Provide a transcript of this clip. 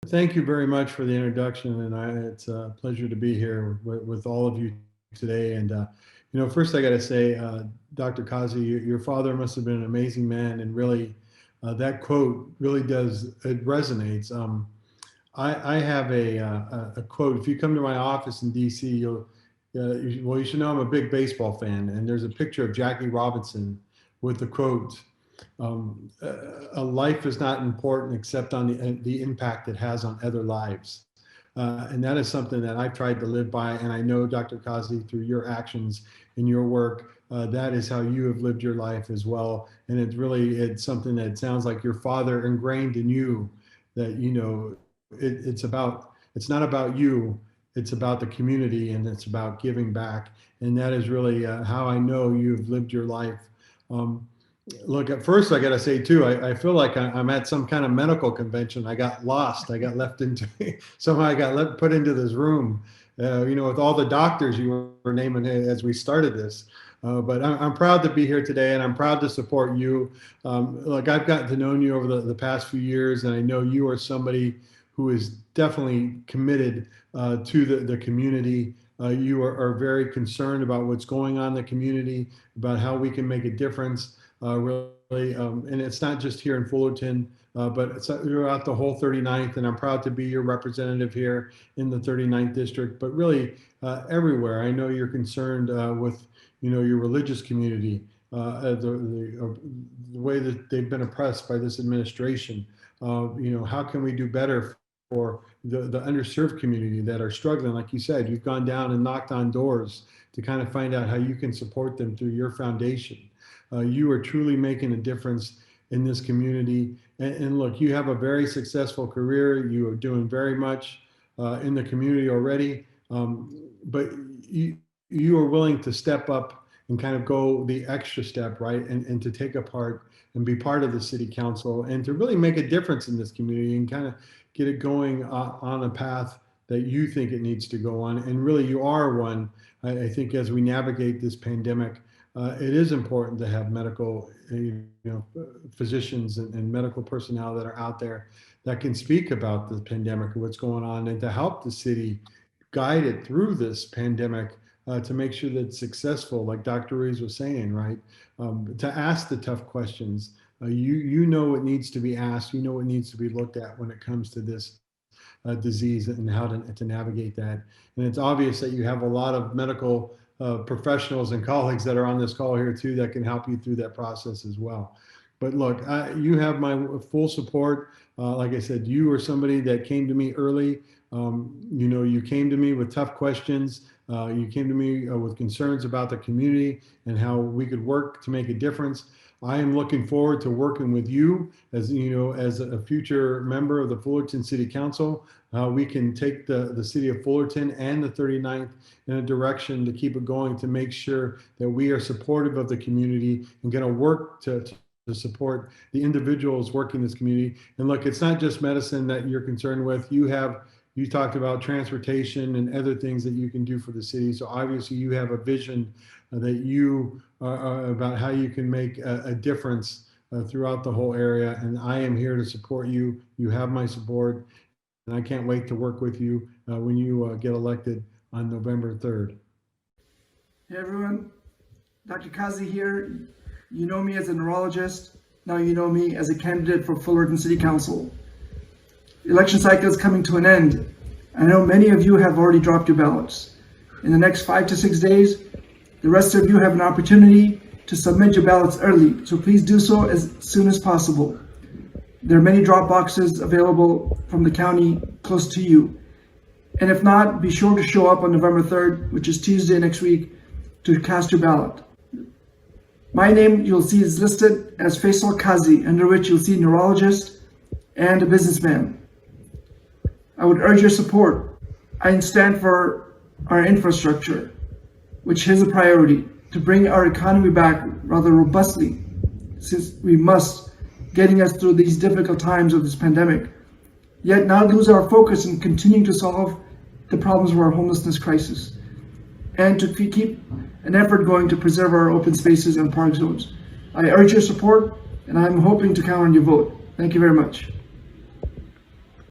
Thank you very much for the introduction, and it's a pleasure to be here with all of you today. And first I got to say, Dr. Qazi, your father must have been an amazing man, and really, that quote really does it resonates. I have a quote. If you come to my office in D.C., well, you should know I'm a big baseball fan, and there's a picture of Jackie Robinson with the quote, "A life is not important except on the impact it has on other lives." And that is something that I've tried to live by. And I know, Dr. Qazi, through your actions and your work, that is how you have lived your life as well. And it's something that sounds like your father ingrained in you, that, it's not about you, it's about the community, and it's about giving back. And that is really how I know you've lived your life. Um, Look, at first, I got to say too, I feel like I'm at some kind of medical convention. I got lost. I got left into somehow I got put into this room, with all the doctors you were naming as we started this. But I'm proud to be here today, and I'm proud to support you. Look, I've gotten to know you over the past few years, and I know you are somebody who is definitely committed to the community. You are very concerned about what's going on in the community, about how we can make a difference. Really, and it's not just here in Fullerton, but it's throughout the whole 39th, and I'm proud to be your representative here in the 39th district, but really everywhere. I know you're concerned with, your religious community, the way that they've been oppressed by this administration. How can we do better for the underserved community that are struggling? Like you said, you've gone down and knocked on doors to kind of find out how you can support them through your foundation. You are truly making a difference in this community. And look, you have a very successful career. You are doing very much in the community already. But you are willing to step up and kind of go the extra step, right? And to take a part and be part of the city council and to really make a difference in this community and kind of get it going on a path that you think it needs to go on. And really, you are one. I think as we navigate this pandemic, it is important to have medical, physicians and medical personnel that are out there that can speak about the pandemic and what's going on, and to help the city guide it through this pandemic to make sure that it's successful, like Dr. Ruiz was saying, right? To ask the tough questions. You know what needs to be asked. You know what needs to be looked at when it comes to this disease and how to navigate that. And it's obvious that you have a lot of medical professionals and colleagues that are on this call here too that can help you through that process as well. But look, you have my full support. Like I said, you are somebody that came to me early. You came to me with tough questions. You came to me with concerns about the community and how we could work to make a difference. I am looking forward to working with you as as a future member of the Fullerton City Council. We can take the city of Fullerton and the 39th in a direction to keep it going, to make sure that we are supportive of the community and going to work to support the individuals working in this community. And look, it's not just medicine that you're concerned with. You talked about transportation and other things that you can do for the city. So obviously you have a vision that you about how you can make a difference throughout the whole area. And I am here to support you. You have my support, and I can't wait to work with you when you get elected on November 3rd. Hey everyone, Dr. Qazi here. You know me as a neurologist. Now you know me as a candidate for Fullerton City Council. The election cycle is coming to an end. I know many of you have already dropped your ballots. In the next 5 to 6 days, the rest of you have an opportunity to submit your ballots early, so please do so as soon as possible. There are many drop boxes available from the county close to you. And if not, be sure to show up on November 3rd, which is Tuesday next week, to cast your ballot. My name you'll see is listed as Faisal Qazi, under which you'll see neurologist and a businessman. I would urge your support. I stand for our infrastructure, which is a priority, to bring our economy back rather robustly, since we must, getting us through these difficult times of this pandemic, yet not lose our focus in continuing to solve the problems of our homelessness crisis, and to keep an effort going to preserve our open spaces and park zones. I urge your support, and I'm hoping to count on your vote. Thank you very much.